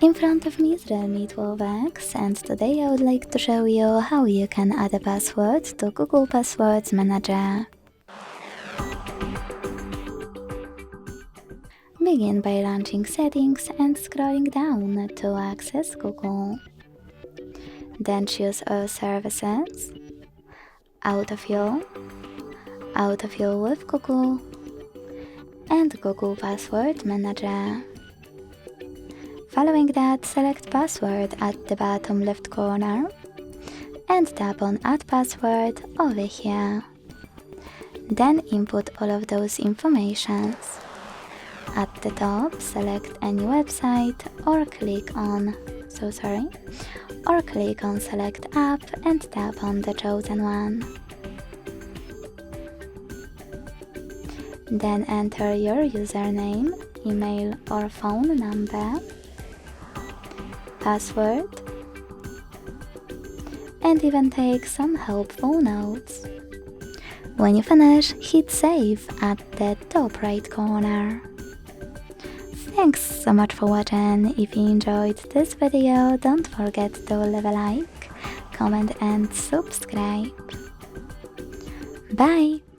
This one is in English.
In front of me is Realme 12X, and today I would like to show you how you can add a password to Google Passwords Manager. Begin by launching Settings and scrolling down to access Google. Then choose All Services, Autofill, Autofill with Google, and Google Password Manager. Following that, select Password at the bottom left corner and tap on Add Password over here. Then input all of those informations. At the top, select any website or click on Select App and tap on the chosen one. Then enter your username, email or phone number, password, and even take some helpful notes. When you finish, hit save at the top right corner. Thanks so much for watching. If you enjoyed this video, don't forget to leave a like, comment and subscribe. Bye!